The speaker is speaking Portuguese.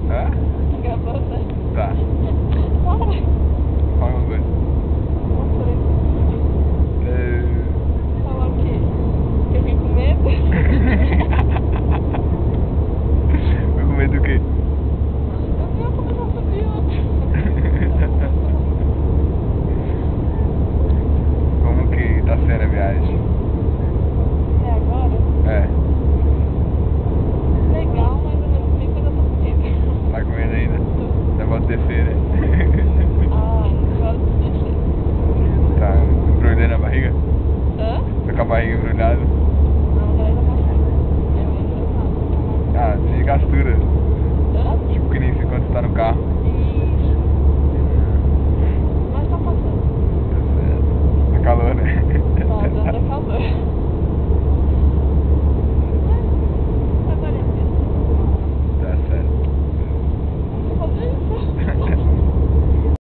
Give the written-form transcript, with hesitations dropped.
Hã? Gravando, né? Tá. Para. Fala uma coisa. Uma coisa. Falar o quê? Que eu fiquei com medo? Foi com medo do quê? Eu ia começar sobre outro. Como que tá sendo a viagem? É agora? É. Legal, mas ao mesmo tempo ainda tô com medo. Tá com medo ainda? Da volta descer, né?